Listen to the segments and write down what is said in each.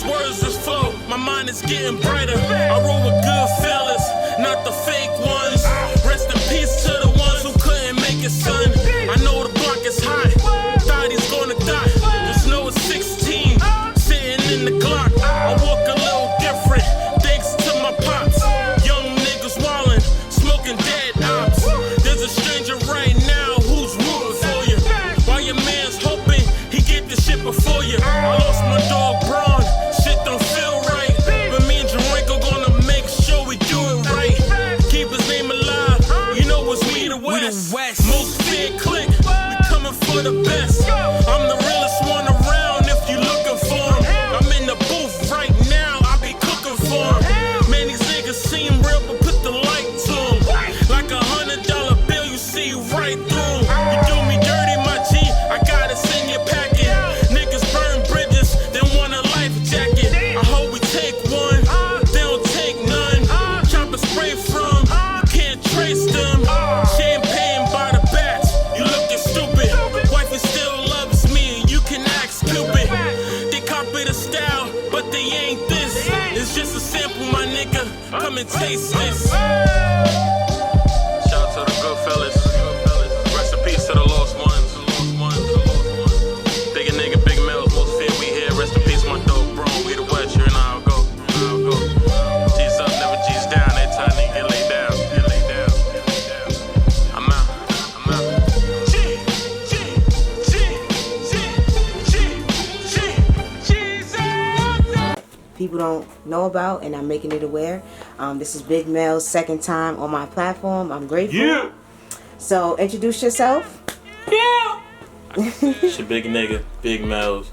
words just flow. My mind is getting brighter. I roll with good fellas, not the fake ones. Rest in peace to the ones who couldn't make it, son. I know the block is hot. Thought he's gonna die. Just know it's 16, sitting in the Glock. I walk a little different, thanks to my pops. Young niggas wildin', smoking dead ops. There's a stranger right now who's rooting for you. While your man's hoping he get the shit before you. I lost my dog Braun, shit don't feel right. But me and Jarinko gonna make sure we do it right. Keep his name alive, you know it's we the West. Most fear click, we coming for the best. I'm the realest one around if you looking for him. I'm in the booth right now, I be cooking for him. Man, these niggas seem real, but put the light to them. Like $100 bill, you see right through 'em. You do me dirty, my G, I gotta send your packet. Niggas burn bridges, then want a life jacket. I hope we take one, they don't take none. Chopper spray from, you can't trace them. Champagne by the batch, you looking stupid. Wifey still loves me, you can ask Cupid. They copy the style, but they ain't this. It's just a sample, my nigga, come and taste this. Shout out to the good fellas. Rest in peace to the lost ones. Bigg nigga, Big Mellz, most fear we here. Rest in peace, my dog, bro. We the West, you know how it go. G's up, never G's down. Every time they get laid down. I'm out. People don't know about, and I'm making it aware. This is Bigg Mellz' second time on my platform. I'm grateful. Yeah. So introduce yourself. Yeah. It's your big nigga, Bigg Mellz.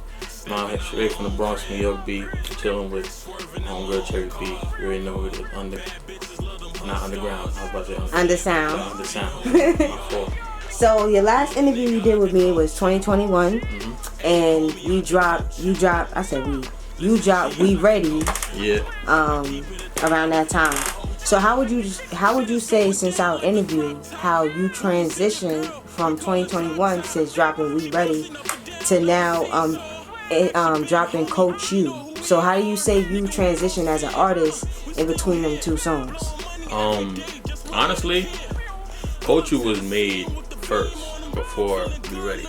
I'm out straight from the Bronx, New York beat, chilling with homegirl Cherri B. You already know who it is. Not underground. I was about to say Undersound. Undersound. My fault. So your last interview you did with me was 2021, and you dropped. You dropped We Ready. Yeah. Around that time. So how would you say, since our interview, how you transitioned from 2021 to dropping We Ready to now dropping Coach You? So how do you say you transition as an artist in between them two songs? Honestly, Coach You was made first before We Ready.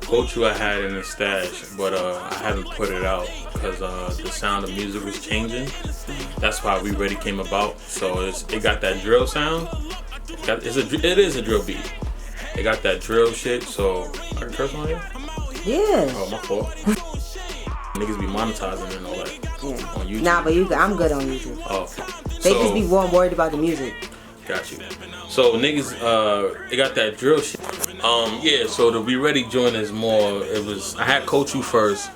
Coach You I had in the stash, but I haven't put it out because the sound of music was changing. That's why We Ready came about. So it got that drill sound. It is a drill beat. It got that drill shit. So I can curse on here? Yeah. Oh, my fault. Niggas be monetizing and all that on YouTube. Nah, but I'm good on YouTube. Oh. They just be more worried about the music. Got you. So niggas, it got that drill shit. Yeah. So the We Ready joint is more. I had Coach You first.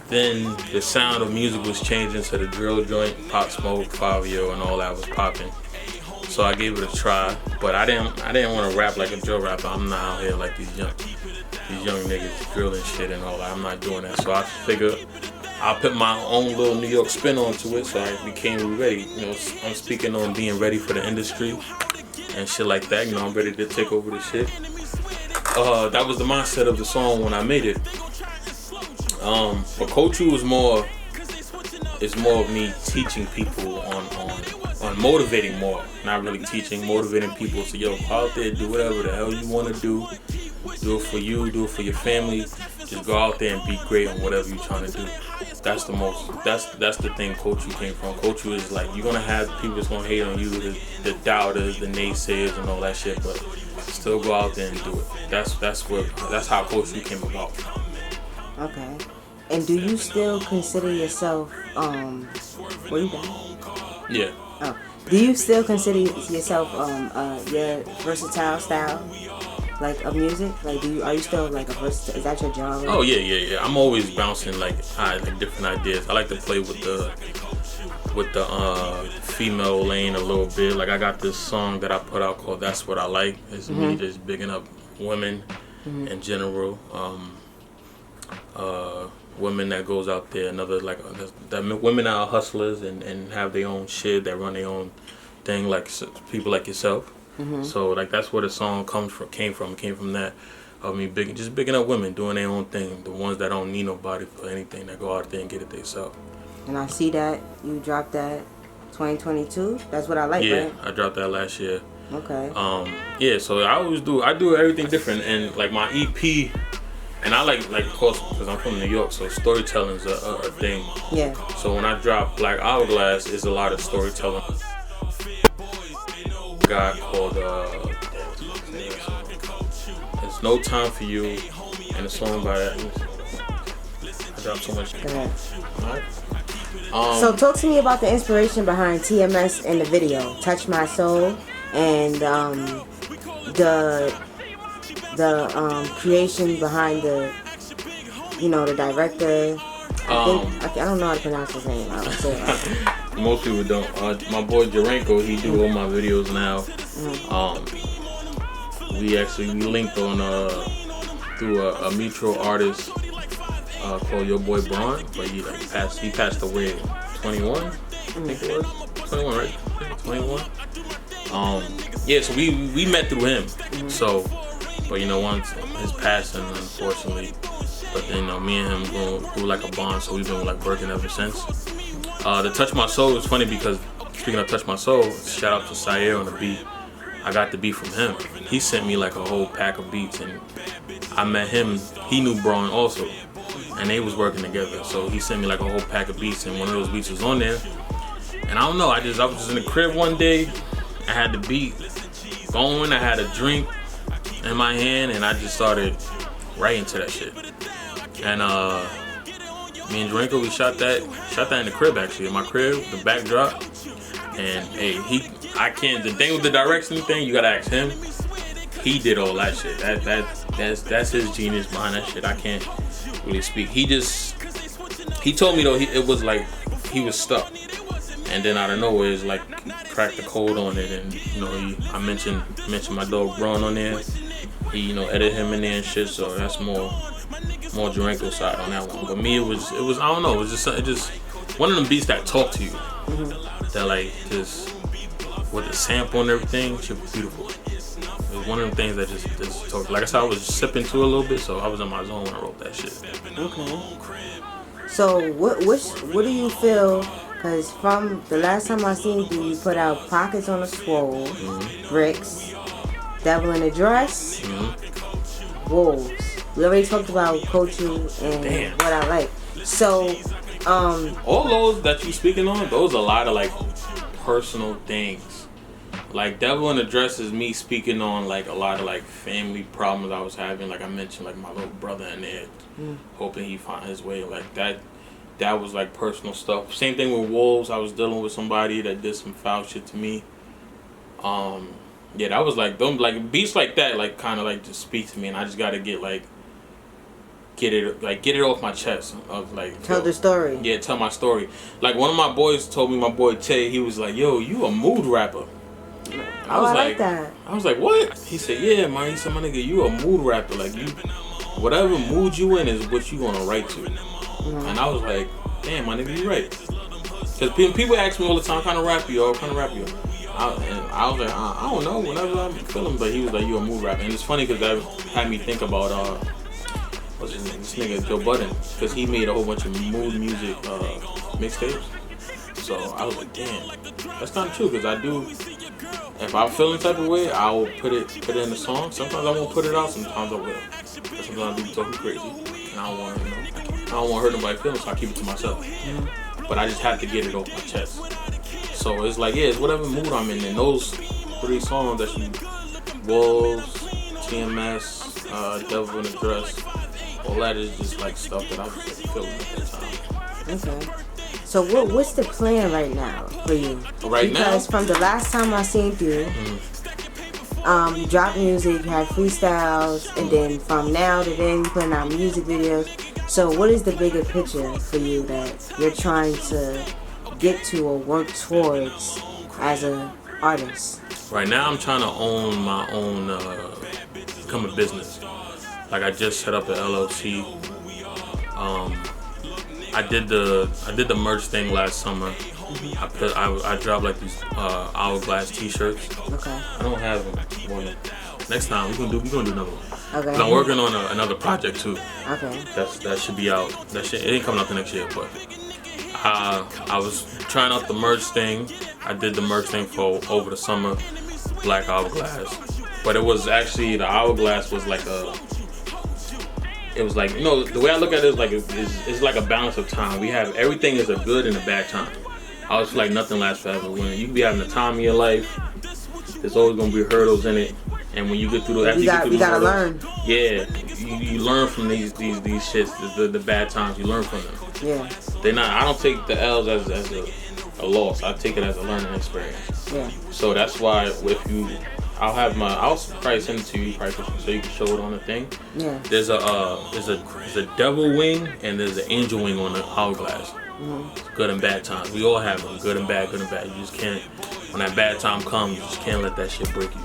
Then the sound of music was changing to the drill joint, Pop Smoke, Fabio, and all that was popping. So I gave it a try, but I didn't want to rap like a drill rapper. I'm not out here like these young niggas drilling shit and all that. I'm not doing that. So I figured I'll put my own little New York spin onto it. So I became We Ready. You know, I'm speaking on being ready for the industry and shit like that. You know, I'm ready to take over the shit. That was the mindset of the song when I made it. But Coach You is more of me teaching people on motivating more. Not really teaching, motivating people. So yo, go out there, do whatever the hell you want to do. Do it for you, do it for your family. Just go out there and be great on whatever you're trying to do. That's the thing Coach You came from. Coach You is like, you're gonna have people that's gonna hate on you, the doubters, the naysayers and all that shit, but still go out there and do it. That's how Coach You came about. Okay. And do you still consider yourself where you going? Yeah. Oh. Do you still consider yourself your versatile style, like, of music? Like, are you still like a versatile? Is that your genre? Oh yeah. I'm always bouncing like different ideas. I like to play with the female lane a little bit. Like I got this song that I put out called "That's What I Like." It's me just bigging up women in general. Women that goes out there, that women are hustlers and have their own shit, that run their own thing, like people like yourself. So like that's where the song came from that. of me just bigging up women doing their own thing, the ones that don't need nobody for anything, that go out there and get it themselves. And I see that you dropped that 2022. That's what I like, yeah, right? I dropped that last year. Okay. Yeah, so I do everything different, and like my EP, and I like of course, because I'm from New York, so storytelling's a thing. Yeah. So when I drop Black Hourglass, it's a lot of storytelling. A guy called It's No Time for You, and a song by I dropped so much. Alright. So talk to me about the inspiration behind TMS in the video, Touch My Soul, and the creation behind the director. I don't know how to pronounce his name. I would say it right. Most people don't. My boy Jarenko, he do all my videos now. We linked on through a mutual artist called Your Boy Braun, but he passed away at 21. I think it was 21, right? 21. Yeah, so we met through him. So, but once his passing, unfortunately, but then me and him grew like a bond, so we've been like working ever since. The Touch My Soul is funny because, speaking of Touch My Soul, shout out to Syer on the beat. I got the beat from him. He sent me like a whole pack of beats, and I met him. He knew Braun also, and they was working together. So he sent me like a whole pack of beats, and one of those beats was on there. And I don't know, I was just in the crib one day. I had the beat going. I had a drink in my hand, and I just started writing to that shit. And me and Jarenko, we shot that in the crib, actually, in my crib, the backdrop. And hey, the thing with the direction thing, you gotta ask him. He did all that shit. That's his genius behind that shit. I can't really speak. He told me though, it was like he was stuck, and then out of nowhere, it's like cracked the code on it, and I mentioned my dog Braun on there. He edited him in there and shit. So that's more Jarenko side on that one. But me, it was I don't know. It was just one of them beats that talk to you. That like just with the sample and everything, shit was beautiful. It was one of them things that just talk. Like I said, I was sipping to a little bit, so I was in my zone when I wrote that shit. Okay. So what do you feel? Because from the last time I seen you put out Pockets on the Swole, Bricks, Devil in a Dress, Wolves. We already talked about coaching and what I like. So all those that you speaking on, those are a lot of like personal things. Like Devil in a Dress is me speaking on like a lot of like family problems I was having. Like I mentioned, like my little brother in there, hoping he find his way. Like that was like personal stuff. Same thing with Wolves. I was dealing with somebody that did some foul shit to me. Yeah, that was like them, like beats like that, like kind of like just speak to me, and I just gotta get it off my chest. Of like tell the story. Yeah, tell my story. Like one of my boys told me, my boy Tay, he was like, "Yo, you a mood rapper." I was like that. I was like, "What?" He said, "Yeah, man." He said, "My nigga, you a mood rapper. Like you, whatever mood you in is what you gonna write to." And I was like, "Damn, my nigga, you right." Because people ask me all the time, "What kind of rap you are? What kind of rap you are?" And I was like, I don't know, whenever I'm feeling. But he was like, "You a mood rapper." And it's funny because that had me think about what's his name? This nigga Joe Budden, because he made a whole bunch of mood music mixtapes. So I was like, damn, that's not true, because I do. If I'm feeling type of way, I will put it in the song. Sometimes I won't put it out. Sometimes I will. But sometimes I be talking crazy, and I don't want to hurt nobody's feelings, so I keep it to myself. But I just have to get it off my chest. So it's like, yeah, it's whatever mood I'm in. And those 3 songs that you, Wolves, TMS, Devil in a Dress, all that is just like stuff that I was just feeling at that time. Okay. So what's the plan right now for you? Because from the last time I seen you, you dropped music, you had freestyles, and then from now to then you putting out music videos. So what is the bigger picture for you that you're trying to get to or work towards as an artist? Right now I'm trying to own my own, become a business. Like I just set up an LLC. I did the merch thing last summer. I dropped like these Hourglass t-shirts. Okay. I don't have one. Next time we're gonna do another one. Okay. 'Cause I'm working on another project too. Okay. That should be out. It ain't coming out the next year, but I was trying out the merch thing. I did the merch thing for over the summer, Black Hourglass. But it was actually, the hourglass was like it was like, the way I look at it is like it's like a balance of time. We have, everything is a good and a bad time. I always feel like nothing lasts forever. When you can be having a time in your life, there's always gonna be hurdles in it. And when you get through those, you gotta learn. Yeah, you learn from these shits, the bad times. You learn from them. Yeah. They're not. I don't take the L's as a loss. I take it as a learning experience. Yeah. So that's why I'll probably send it to you, probably, so you can show it on the thing. Yeah. There's a devil wing and there's an angel wing on the hourglass. Mm-hmm. Good and bad times. We all have them. Good and bad. Good and bad. You just can't. When that bad time comes, you just can't let that shit break you.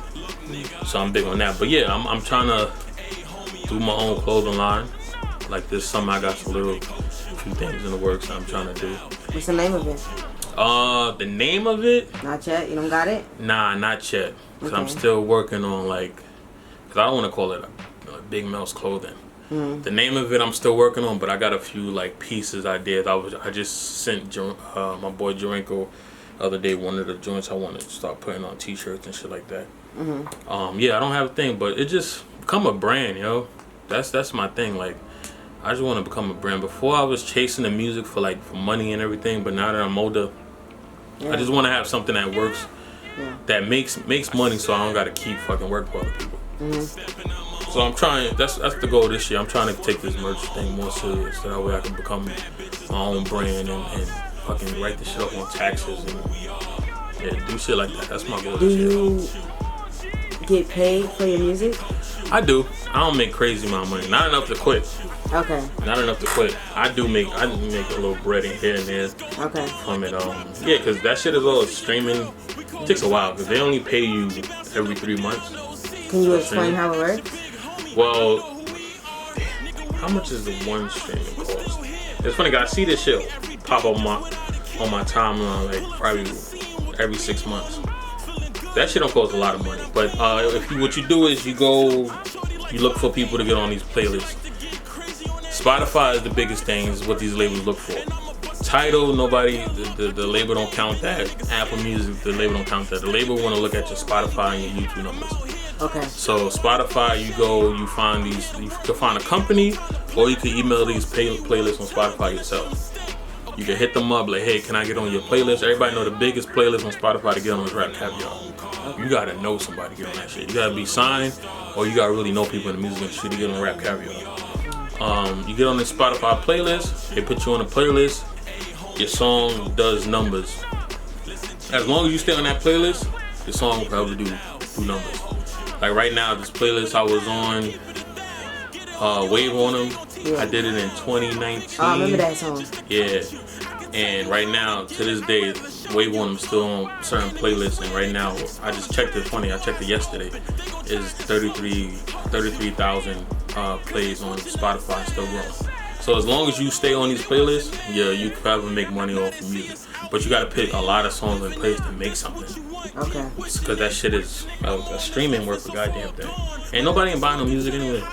So I'm big on that. But yeah, I'm trying to do my own clothing line. Like this summer, I got few things in the works I'm trying to do. What's the name of it? The name of it? Not yet. You don't got it? Nah, not yet. Cause Okay. I'm still working on cause I don't want to call it a Big Mellz clothing. Mm-hmm. The name of it I'm still working on, but I got a few pieces I did. I just sent my boy Jarenko the other day one of the joints I wanted to start putting on t-shirts and shit like that. Mm-hmm. Yeah, I don't have a thing, but it just become a brand, yo. That's my thing. I just want to become a brand. Before I was chasing the music for money and everything, but now that I'm older, Yeah. I just want to have something that works, that makes money, so I don't gotta keep fucking working for other people. Mm-hmm. So I'm trying. That's the goal this year. I'm trying to take this merch thing more serious, so that way I can become my own brand and fucking write this shit up on taxes and do shit like that. That's my goal. Do this year. you get paid for your music? I do. I don't make crazy amount of money. Not enough to quit. Okay. Not enough to quit. I make a little bread in here and there Okay. from it. Yeah, because that shit is all streaming. It takes a while because they only pay you every 3 months. Can you explain how it works? Well, how much is the one streaming cost? It's funny, guys. I see this shit pop up on my timeline probably every 6 months. That shit don't cost a lot of money. But what you do is you look for people to get on these playlists. Spotify is the biggest thing, is what these labels look for. Tidal, nobody, the label don't count that. Apple Music, the label don't count that. The label want to look at your Spotify and your YouTube numbers. Okay. So Spotify, you can find a company, or you can email these playlists on Spotify yourself. You can hit them up hey, can I get on your playlist? Everybody know the biggest playlist on Spotify to get on is Rap Caviar. You gotta know somebody to get on that shit. You gotta be signed, or you gotta really know people in the music industry to get on Rap Caviar. You get on the Spotify playlist, they put you on a playlist, your song does numbers. As long as you stay on that playlist, your song will probably do numbers. Like right now, this playlist I was on, Wave on Them. Yeah. I did it in 2019. Oh, I remember that song. Yeah. And right now, to this day, Wave on Them still on certain playlists. And right now, I just checked it. Funny, I checked it yesterday. It's 33,000 plays on Spotify, still growing. So as long as you stay on these playlists, yeah, you can probably make money off of music. But you gotta pick a lot of songs and plays to make something. Okay. Because that shit is a streaming worth a goddamn thing. Ain't nobody ain't buying no music anyway.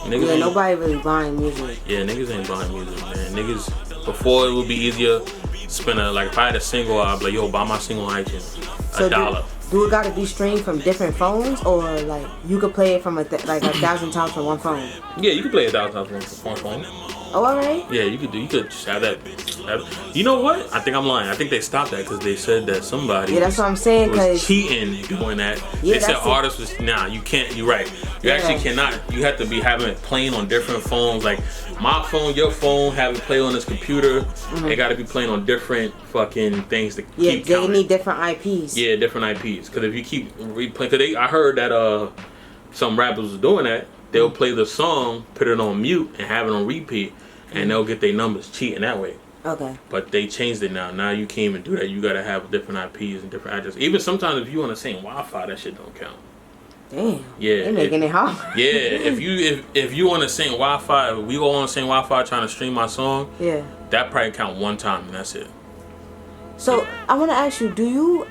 Nobody really buying music. Yeah, niggas ain't buying music, man. Niggas, before it would be easier, spend if I had a single, I'd be like, yo, buy my single on iTunes. $1. Do it gotta be streamed from different phones, or you could play it from 1,000 times from one phone? Yeah, you could play 1,000 times from one phone. Oh, alright. Yeah, you could just have that. You know what? I think I'm lying. I think they stopped that because they said that somebody. Yeah, that's what I'm saying. Was cheating doing that. Yeah, they said artists was you can't. You're right. You actually cannot. You have to be having it playing on different phones. Like my phone, your phone, have it play on this computer. They got to be playing on different fucking things to keep counting. They need different IPs. Yeah, different IPs. Because if you keep replaying, because I heard that some rappers was doing that. They'll play the song, put it on mute, and have it on repeat, and they'll get their numbers cheating that way. Okay. But they changed it now. Now you can't even do that. You gotta have different IPs and different addresses. Even sometimes if you on the same Wi-Fi, that shit don't count. Damn. Yeah. They're making it hard. Yeah. if you on the same Wi-Fi, we all on the same Wi-Fi trying to stream my song. Yeah. That probably count one time and that's it. So I want to ask you, do you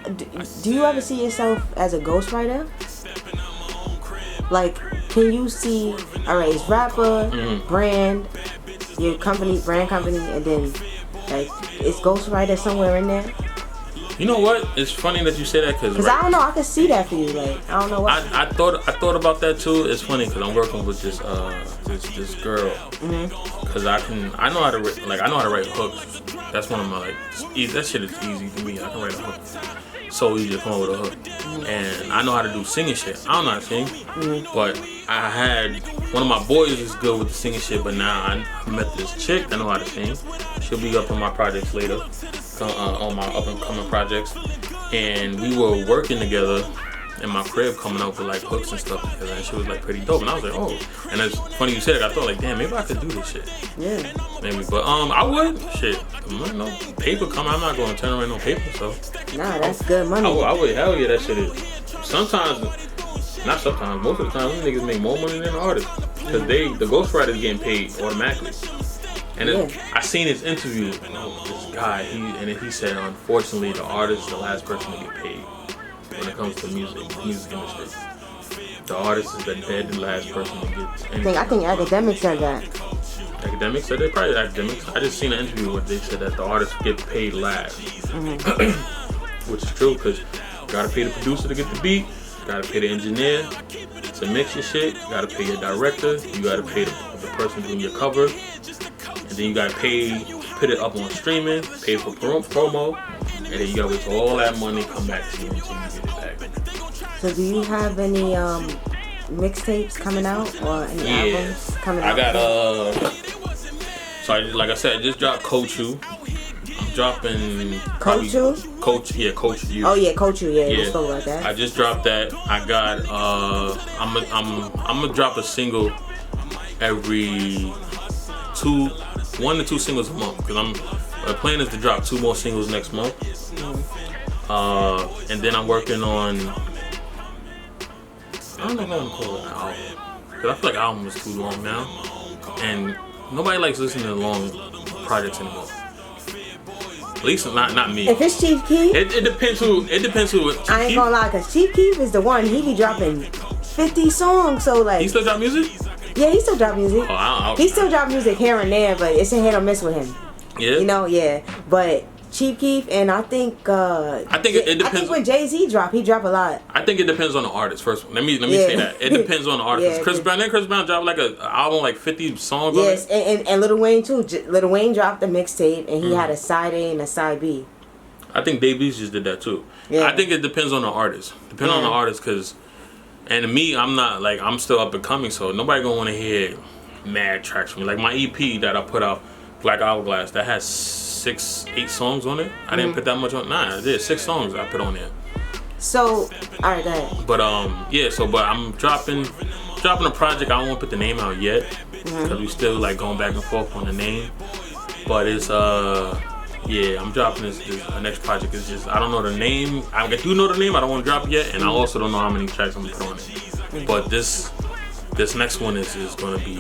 ever see yourself as a ghostwriter? Like, can you see? All right, it's rapper, brand, your brand company, and then like is ghostwriter somewhere in there? You know what? It's funny that you say that because I don't know. I can see that for you. Like I don't know what. I thought about that too. It's funny because I'm working with this girl. Because I know how to write hooks. That's one of my that shit is easy to me. I can write a hook. So easy to come up with a hook. And I know how to do singing shit. I don't know how to sing, but I had one of my boys is good with the singing shit. But now I met this chick that know how to sing. She'll be up on my projects later. On my up and coming projects, and we were working together in my crib, coming up with like hooks and stuff together, and she was like pretty dope. And I was like, oh, and it's funny you said it. I thought like, damn, maybe I could do this shit. Yeah. Maybe, but I would. Shit, no paper coming. I'm not going to turn around no paper. So. Nah, that's good money. I would. Hell yeah, that shit is. Sometimes, not sometimes. Most of the time, these niggas make more money than the artists because the ghostwriters getting paid automatically. And I seen his interview, this guy, he said, unfortunately, the artist is the last person to get paid when it comes to music industry. The artist is the last person to get anything. I think academics said that. Academics said they probably academics. I just seen an interview where they said that the artist get paid last, which is true because you gotta pay the producer to get the beat, you gotta pay the engineer to mix your shit, you gotta pay your director, you gotta pay the person doing your cover. And then you gotta put it up on streaming, pay for promo, and then you gotta wait till all that money come back to you until you get it back. So do you have any mixtapes coming out or any albums coming out? I got like I said, I just dropped Coach You. I'm dropping Coach You? Coach You. Oh yeah, Coach You, yeah. You spoke about that. I just dropped that. I got I'm gonna drop a single every 1 to 2 singles a month because my plan is to drop 2 more singles next month. And then I'm working on, I don't know if I want to call it an album because I feel like an album is too long now and nobody likes listening to long projects anymore. At least not me. If it's Chief Keef, it depends who. I ain't gonna lie, cause Chief Keef is the one. He be dropping 50 songs, so like. He still drop music? Yeah, he still drop music. He still drop music here and there, but it's a hit or miss with him. Yeah. You know, yeah. But Chief Keef and I think it depends. I think when Jay-Z drop, he drop a lot. I think it depends on the artist. First, let me say that. It depends on the artist. Chris Brown dropped like an album like 50 songs. Yes, and Lil Wayne too. Lil Wayne dropped a mixtape and he had a side A and a side B. I think Dave East just did that too. Yeah. I think it depends on the artist. On the artist, because. And to me, I'm still up and coming, so nobody gonna want to hear mad tracks from me. Like my EP that I put out, Black Hourglass, that has 6-8 songs on it. I didn't put that much on. Nah, I did 6 songs I put on there. So, alright, go ahead. But but I'm dropping a project. I don't want to put the name out yet because we still like going back and forth on the name. But it's I'm dropping this next project. Is just I don't know the name. I do know the name. I don't want to drop it yet, and I also don't know how many tracks I'm gonna put on it. But this next one is gonna be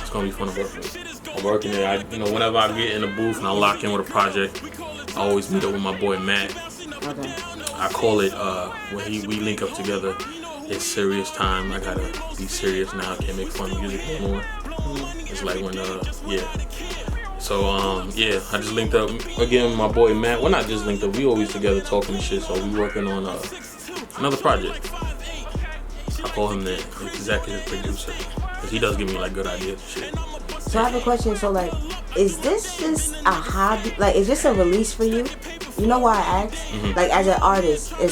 fun to work with. I'm working it. Whenever I get in the booth and I lock in with a project, I always meet up with my boy Matt. Okay. I call it when we link up together. It's serious time. I gotta be serious now. I can't make fun music anymore. It's like when So I just linked up again with my boy Matt. We're not just linked up, we always together talking and shit, so we working on another project. I call him the executive producer, because he does give me like good ideas and shit. So I have a question, so like, is this just a hobby, like is this a release for you? You know why I asked? Like as an artist, is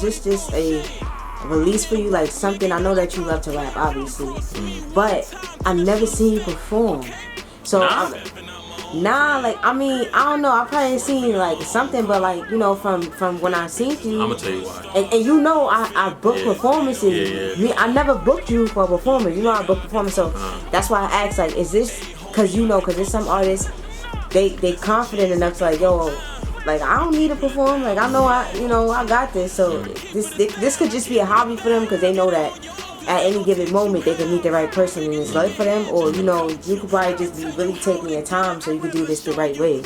this just a release for you, like something? I know that you love to rap, obviously, but I've never seen you perform. So like I mean, I don't know. I probably seen like something, but like from when I seen you, I'm gonna tell you why. And I book performances. Me, I never booked you for a performance. I book performance, so that's why I asked. Like, is this because there's some artists they confident enough to like, yo, like I don't need to perform. Like I know I got this. So this could just be a hobby for them because they know that at any given moment they can meet the right person and it's right for them, or you could probably just be really taking your time so you could do this the right way.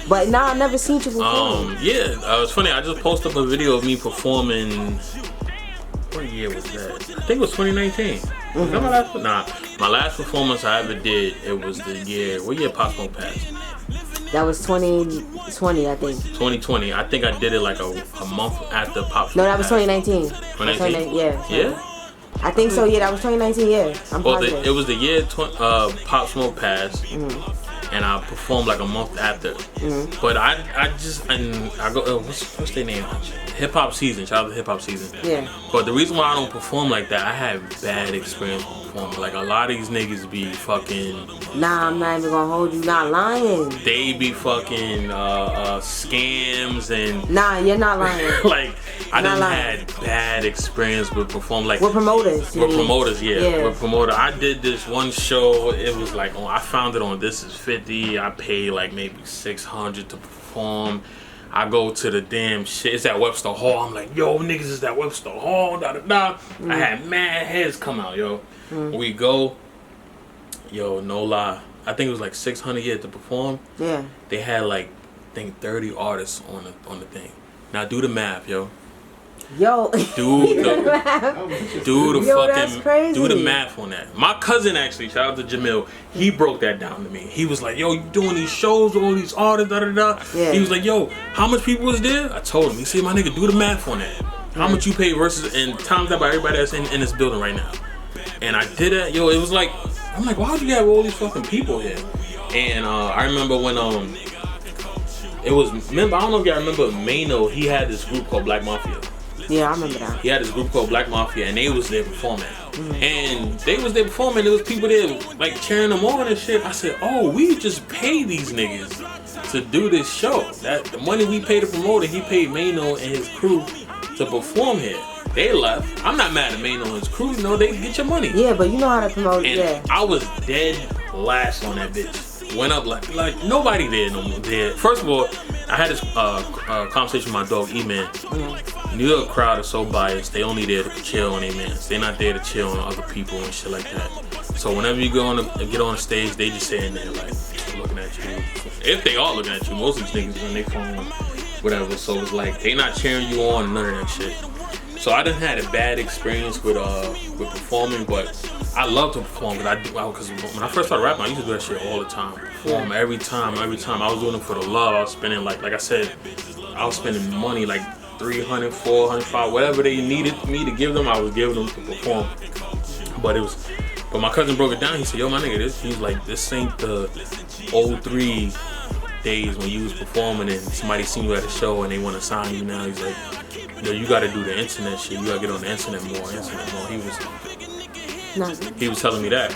But I never seen you perform. It's funny. I just posted up a video of me performing what year was that? I think it was 2019. Was that my last? Nah, my last performance I ever did. It was the year. What year Pop Smoke passed? That was 2020, I think. 2020. I think I did it like a month after Pop Smoke. No, that was passed. 2019. 2019. Yeah. Yeah. I think so. Yeah, that was 2019. Yeah, I'm positive. It was the year Pop Smoke passed. And I performed like a month after. But I go, what's their name? Hip Hop Season. Shout out to Hip Hop Season. Yeah. But the reason why I don't perform like that, I have bad experience performing. Like a lot of these niggas be fucking. Nah, I'm not even gonna hold you. Not lying. They be fucking scams and. Nah, you're not lying. Like I done had bad experience with performing like. With promoters. With promoters, yeah. Yeah. With promoter, I did this one show. It was like I found it on This Is 50. I paid like maybe $600 to perform. I go to the damn shit. It's at Webster Hall. I'm like, yo, niggas is at Webster Hall. Da da da. I had mad heads come out, yo. We go. Yo, no lie. I think it was like $600 to perform. Yeah. They had like, I think 30 artists on the thing. Now do the math, yo. Yo, do the that's crazy. Do the math on that. My cousin actually, shout out to Jamil, he broke that down to me. He was like, yo, you doing these shows with all these artists, da da da. Yeah. He was like, yo, how much people was there? I told him. He said, my nigga, do the math on that. How much you pay versus and times that by everybody that's in this building right now. And I did that, yo. It was like, I'm like, why would you have all these fucking people here? And I remember when it was. Remember, I don't know if y'all remember Mano. He had this group called Black Mafia. Yeah, I remember that. He had this group called Black Mafia, and they was there performing. And they was there performing. There was people there like cheering them on and shit. I said, oh, we just pay these niggas to do this show. That the money we paid the promoter, he paid Mano and his crew to perform here. They left. I'm not mad at Mano and his crew. You know, they get your money. Yeah, but you know how to promote it. And yeah. I was dead last on that bitch. Went up like nobody there no more. There. First of all, I had this conversation with my dog E-Man. New York crowd is so biased. They only there to chill on E-Mans. They're not there to chill on other people and shit like that. So whenever you get on the stage, they just sitting there like looking at you. If they are looking at you, most of these niggas on their phone, whatever. So it's like they not cheering you on, none of that shit. So I done had a bad experience with performing, but I love to perform. Because when I first started rapping, I used to do that shit all the time. Perform every time. I was doing it for the love. I was spending like I said, I was spending money like $300, $400, $500, whatever they needed me to give them, I was giving them to perform. But my cousin broke it down. He said, yo, my nigga, this ain't the 03 days when you was performing and somebody seen you at a show and they want to sign you now. He's like, yo, you gotta do the internet shit. You gotta get on the internet more. He was telling me that.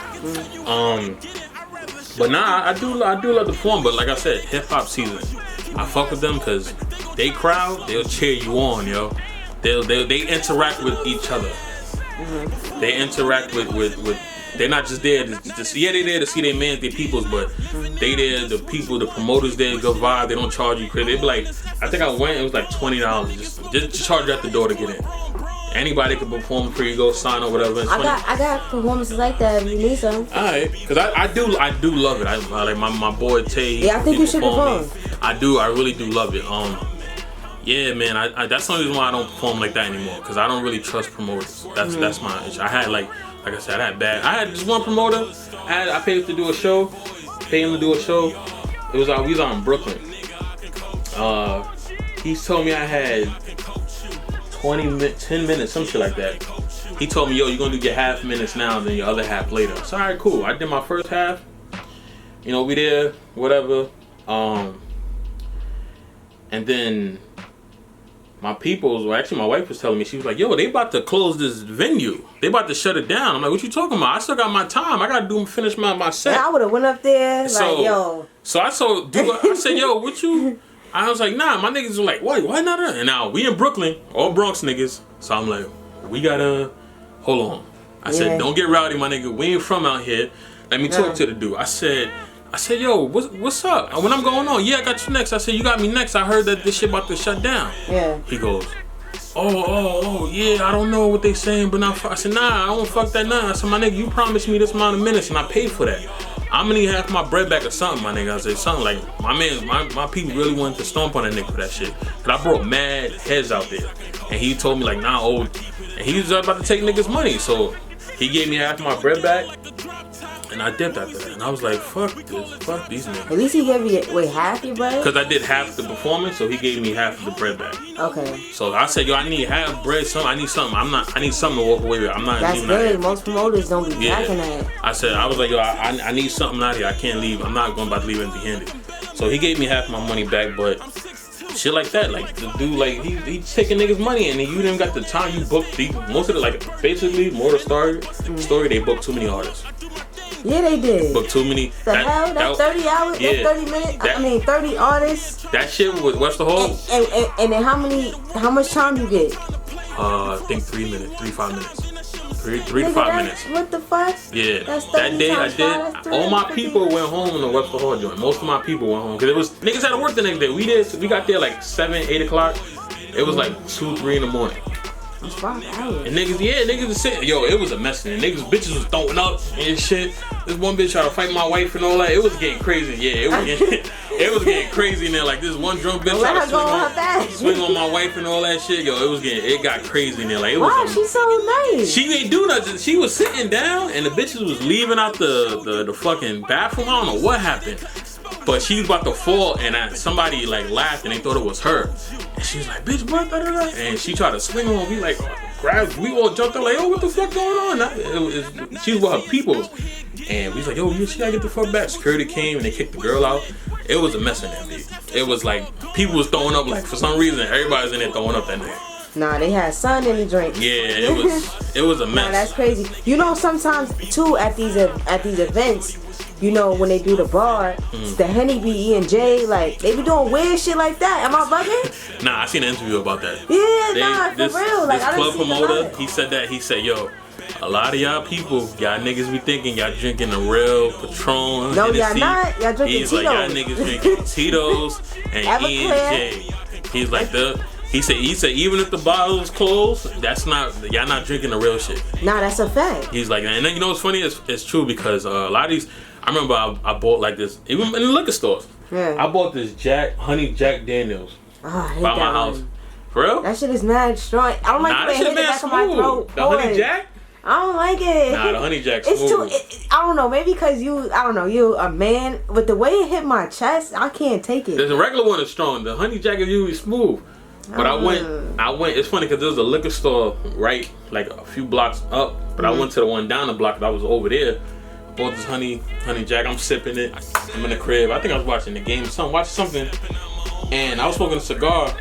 But nah, I do love to perform. But like I said, Hip Hop Season, I fuck with them because they crowd, they'll cheer you on, yo. They interact with each other. They interact with they're not just there to see, yeah, they there to see their mans, their peoples, but they there, the people, the promoters there, good vibe. They don't charge you credit. They be like, I think I went, it was like $20 just to charge you at the door to get in. Anybody can perform free, go sign or whatever. I got performances like that if you need some. Alright, because I do love it. I like my boy Tay. Yeah, I think you should perform. I really do love it. Yeah, man, I that's the only reason why I don't perform like that anymore, because I don't really trust promoters. That's my issue. I had like I said, I had just one promoter. I paid him to do a show. We was out in Brooklyn. He told me I had 10 minutes, some shit like that. He told me, yo, you're gonna do your half minutes now, then your other half later. So alright, cool. I did my first half. You know, we there, whatever. And then my my wife was telling me, she was like, yo, they about to close this venue. They about to shut it down. I'm like, what you talking about? I still got my time. I gotta finish my set. Yeah, I would have went up there like, yo. So I said, yo, what you? I was like, nah, my niggas were like, why not? And now we in Brooklyn, all Bronx niggas. So I'm like, we gotta, hold on. I said, don't get rowdy, my nigga. We ain't from out here. Let me talk to the dude. I said, yo, what's up? When I'm going on, yeah, I got you next. I said, you got me next. I heard that this shit about to shut down. Yeah. He goes, oh, yeah, I don't know what they saying, but now I said, nah, I don't fuck that nah. I said, my nigga, you promised me this amount of minutes and I paid for that. I'm gonna need half my bread back or something, my nigga. I said, something like, my people really wanted to stomp on that nigga for that shit. Cause I brought mad heads out there. And he told me like, nah, old. and he was about to take niggas' money. So he gave me half my bread back, and I dipped after that. And I was like, fuck this, fuck these niggas. At least he gave you half your bread. Cause I did half the performance, so he gave me half of the bread back. Okay. So I said, yo, I need half bread. I need something. I need something to walk away with. I'm not. That's good. Most promoters don't be packing that. I was like, yo, I need something out here. I can't leave. I'm not about to leave empty-handed. So he gave me half my money back, but shit like that, like the dude, like he's taking niggas' money, and you didn't got the time. You booked most of it, like basically more of the story. They booked too many artists. Yeah, they did. Booked too many. That 30 hours, yeah, 30 minutes. 30 artists. That shit with West the Hall. And then how much time you get? I think 5 minutes. 3 to 5 minutes. What the fuck? Yeah. That's that day I did. 5, All my people went home in the West the Hall joint. Most of my people went home because it was niggas had to work the next day. We got there like 7, 8 o'clock. It was like 2, 3 in the morning. It's 5 hours. And niggas was sitting. Yo, it was a mess. And bitches was throwing up and shit. This one bitch tried to fight my wife and all that. It was getting crazy. Yeah, it was getting crazy in there. Like this one drunk bitch tried to swing on my wife and all that shit. Yo, it got crazy in there. Like it was. Wow, she's so nice. She ain't do nothing. She was sitting down and the bitches was leaving out the fucking bathroom. I don't know what happened. But she was about to fall and somebody like laughed and they thought it was her. And she was like, bitch, what? Da, da, da. And she tried to swing on me like, we all jumped up like, oh, what the fuck going on? She was with her peoples. And we was like, yo, she gotta get the fuck back. Security came and they kicked the girl out. It was a mess in there, dude. It was like, people was throwing up like, for some reason, everybody's in there throwing up that night. Nah, they had sun in the drink. Yeah, it was a mess. Nah, that's crazy. You know, sometimes too at these events, you know, when they do the bar, the Henny be E&J, like, they be doing weird shit like that. Am I bugging? Nah, I seen an interview about that. Yeah, for real. Like, this club promoter, he said, yo, a lot of y'all people, y'all niggas be thinking y'all drinking the real Patron. No, Hennessy. y'all not. Y'all drinking He's Tito's. like, y'all niggas drinking Tito's and E&J. He's like, he said, even if the bottle is closed, y'all not drinking the real shit. Nah, that's a fact. He's like, and then you know what's funny? It's true because a lot of these, I remember I bought like this, even in the liquor stores. Yeah. I bought this honey Jack Daniels by my house. For real? That shit is mad strong. I don't like the way it hit the back of my throat. The honey Jack? I don't like it. Nah, the honey Jack's smooth. I don't know, maybe because you a man, but the way it hit my chest, I can't take it. There's a regular one that's strong. The honey Jack is usually smooth. But I went, it's funny because there was a liquor store right, like a few blocks up, but I went to the one down the block, I was over there. Bought this honey Jack, I'm sipping it. I'm in the crib. I think I was watching the game, watching something, and I was smoking a cigar,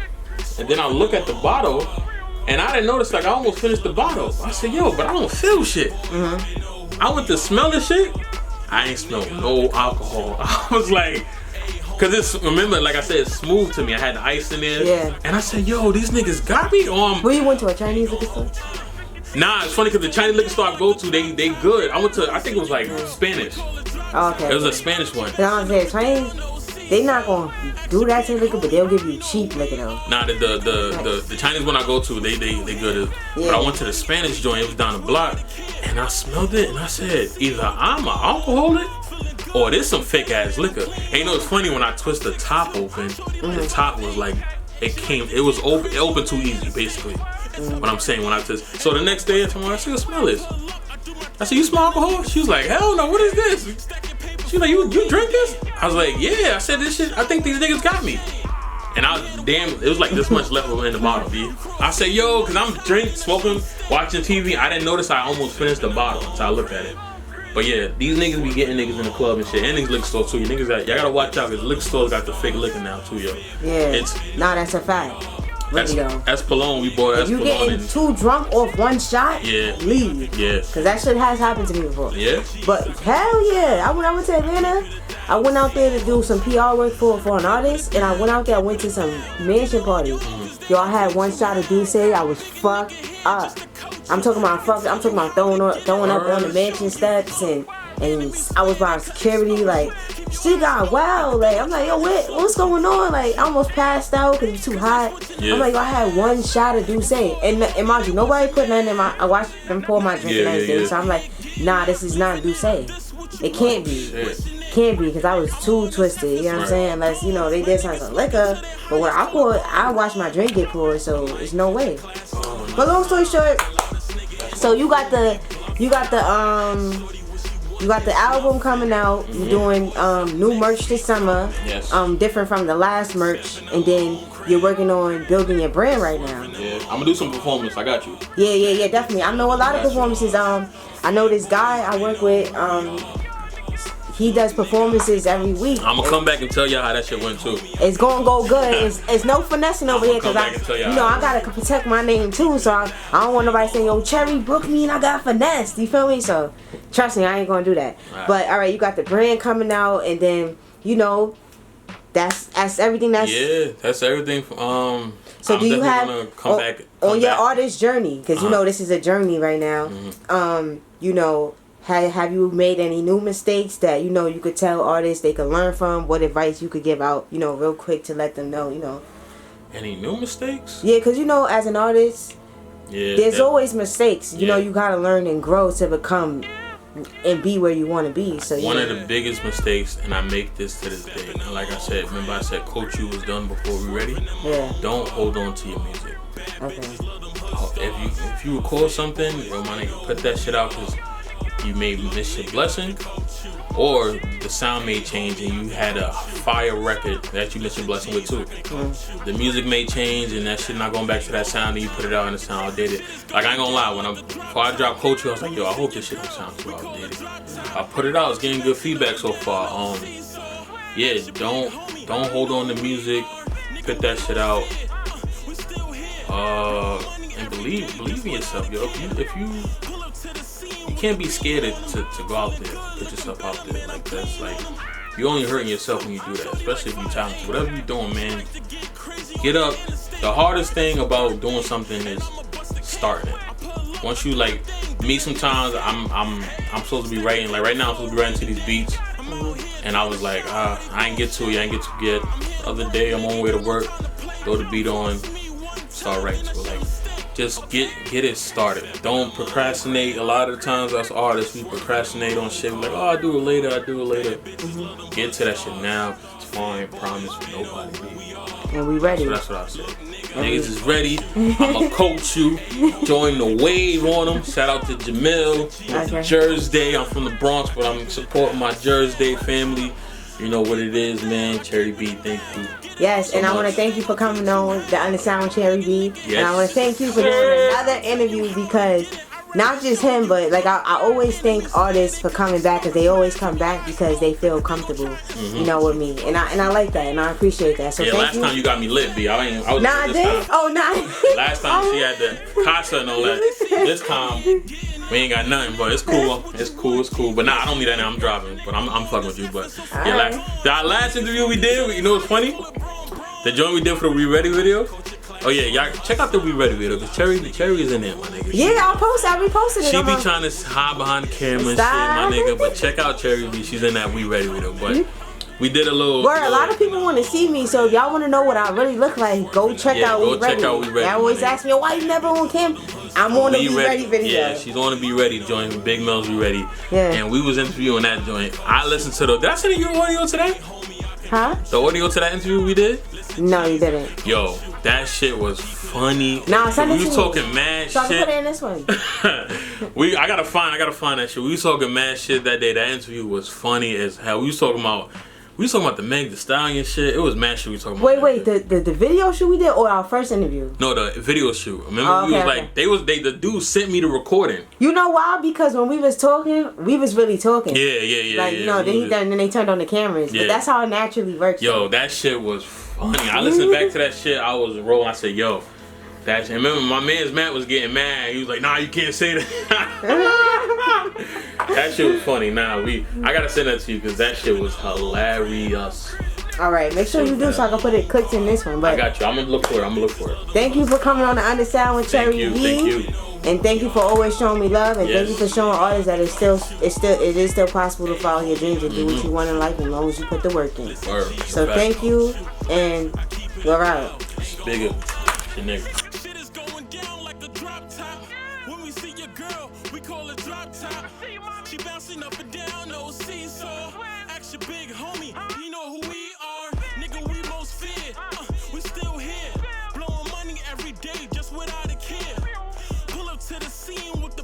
and then I look at the bottle, and I didn't notice, like I almost finished the bottle. I said, yo, but I don't feel shit. I went to smell the shit, I ain't smelled no alcohol. I was like, cause remember, like I said, it's smooth to me. I had the ice in there. Yeah. And I said, yo, these niggas got me on. Where you went to a Chinese liquor store? Nah, it's funny cause the Chinese liquor store I go to, they good. I went to, I think it was like Spanish. Oh, okay. It was a Spanish one. I'm saying Chinese, they not gonna do that to liquor, but they'll give you cheap liquor though. Nah, the Chinese one I go to, they good. Yeah. But I went to the Spanish joint. It was down the block, and I smelled it, and I said, either I'm an alcoholic or there's some fake ass liquor. And you know it's funny, when I twist the top open, the top was like, it was open too easy, basically. What I'm saying when I twist. So the next day I told her, I said, smell this. I said, you smell alcohol? She was like, hell no, what is this? She was like, you drink this? I was like, yeah. I said, this shit, I think these niggas got me. And it was like this much left in the bottle, B. I said, yo, cause I'm drinking, smoking, watching TV. I didn't notice I almost finished the bottle until I looked at it. But yeah, these niggas be getting niggas in the club and shit, and these liquor stores too. Y'all gotta watch out, cause liquor stores got the fake liquor now too, yo. Yeah. That's a fact. That's Cologne. We bought If you getting too drunk off one shot, leave. Yeah. Cause that shit has happened to me before. Yeah. But hell yeah, I went to Atlanta. I went out there to do some PR work for an artist, and I went out there. I went to some mansion party. Yo, I had one shot of Douce. I was fucked up. I'm talking about throwing up on the mansion steps, and I was by security. Like, shit got wild. Like, I'm like, yo, what's going on? Like, I almost passed out because it was too hot. Yeah. I'm like, yo, I had one shot of Douce, and mind you, nobody put nothing in my. I watched them pour my drink the next day, so I'm like, nah, this is not Douce. It can't be. Can't be, because I was too twisted, you know what I'm saying? Unless, they did some liquor. But when I watched my drink get poured, so there's no way. But long story short, So you got the album coming out. You're doing new merch this summer. Yes. Different from the last merch, and then you're working on building your brand right now. Yeah, I'm gonna do some performance. I got you. Yeah, definitely. I know a lot of performances. I know this guy I work with. He does performances every week. I'm gonna come back and tell y'all how that shit went too. It's gonna go good. It's no finessing over here because I gotta protect my name too. So I don't want nobody saying, "Yo, Cherri booked me and I got finessed." You feel me? So trust me, I ain't gonna do that. Right. But all right, you got the brand coming out, and then that's everything. That's everything. So I'm do you have gonna come back on your artist journey? Because this is a journey right now. Mm-hmm. Have you made any new mistakes that you could tell artists they could learn from? What advice you could give out, real quick to let them know, Any new mistakes? Yeah, because as an artist, there's always mistakes. You gotta learn and grow to become and be where you want to be. So one of the biggest mistakes, and I make this to this day. And like I said, remember I said Coach You was done before we ready. Yeah. Don't hold on to your music. Okay. If you record something, my nigga, put that shit out because you may miss your blessing, or the sound may change and you had a fire record that you missed your blessing with too. The music may change and that shit not going back to that sound, and you put it out and the sound outdated. Like I ain't gonna lie, before I dropped Coach You, I was like, yo, I hope this shit don't sound too outdated. I put it out, it's getting good feedback so far. Don't hold on to music, put that shit out. And believe in yourself, yo. If you can't be scared to go out there, put yourself out there. Like that's like you're only hurting yourself when you do that, especially if you're talented. Whatever you're doing, man, get up. The hardest thing about doing something is starting it. Once you like me, sometimes I'm supposed to be writing. Like right now, I'm supposed to be writing to these beats, and I was like, I ain't get to it. I ain't get to get. The other day, I'm on my way to work, throw the beat on, start writing to it. Like, just get it started. Don't procrastinate. A lot of the times us artists, we procrastinate on shit. We're like, oh, I'll do it later. Get to that shit now. It's fine. Promise for nobody. And we ready. So that's what I said. Niggas is ready. I'ma coach you. Join the wave on them. Shout out to Jamil. Jersey Day. I'm from the Bronx, but I'm supporting my Jersey Day family. You know what it is, man. Cherri B, thank you. Yes, and I want to thank you for coming on the Undersound with Cherri B. Yes. And I want to thank you for doing another interview because not just him, but like I always thank artists for coming back because they always come back because they feel comfortable, with me. And I like that and I appreciate that. So last time you got me lit, B. I was nah, I did? Oh, nah. Last time she had the casa and all that. This time we ain't got nothing, but it's cool. It's cool. But nah, I don't need that now. I'm driving, but I'm fucking with you. But the last interview we did, you know what's funny? The joint we did for the We Ready video. Oh yeah, y'all check out the We Ready video because Cherri is in there, my nigga. I'll repost it. She be trying to hide behind the camera and shit, my nigga. But check out Cherri B. She's in that We Ready video. But we did a little. A lot of people want to see me, so if y'all want to know what I really look like, go check out We Ready. They always ask me, why you never on cam? I'm on the We Ready video. Yeah, she's on the Be Ready joint with Bigg, Mellz, We Ready. Yeah. And we was interviewing that joint. I listened to did I send you audio today? Huh? The audio to that interview we did? No, you didn't. Yo, that shit was funny. Nah, send it to me. We was talking mad so shit. So I can put it in this one. I gotta find that shit. We was talking mad shit that day. That interview was funny as hell. We was talking about the Meg Thee Stallion shit. It was mad shit we was talking about. Wait, the video shoot we did or our first interview? No, the video shoot. Remember the dude sent me the recording. You know why? Because when we was talking, we was really talking. Yeah. Like, then they turned on the cameras. Yeah. But that's how it naturally works. Yo, that shit was funny. I listened back to that shit. I was rolling. I said, yo, that shit. Remember, my man's Matt was getting mad. He was like, nah, you can't say that. That shit was funny. I gotta send that to you because that shit was hilarious. All right, make sure you do so I can put it clicked in this one. But I got you. I'm gonna look for it. Thank you for coming on the Undersound with Cherri B. Thank you. And thank you for always showing me love. And thank you for showing artists that it is still possible to follow your dreams and do what you want in life as long as you put the work in. So thank you, and we're out. Bigg, your nigga. She bouncing up and down, no seesaw. Ask your big homie, you know who we are. Nigga, we most feared. We still here. Blowing money every day, just without a care. Pull up to the scene with the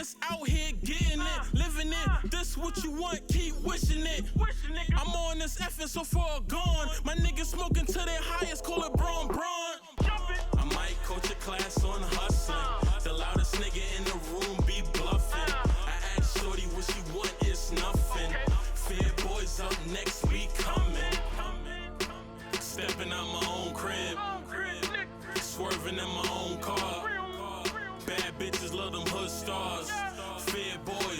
niggas out here getting it, living it. This what you want, keep wishing it. I'm on this effing so far gone. My niggas smoking to their highest, call it Braun. I might coach a class on hustling. The loudest nigga in the room be bluffing. I asked shorty what she want, it's nothing. Fair boys up next, we coming. Stepping out my own crib, swerving in my own car. Bad bitches love them hood stars. Fair boys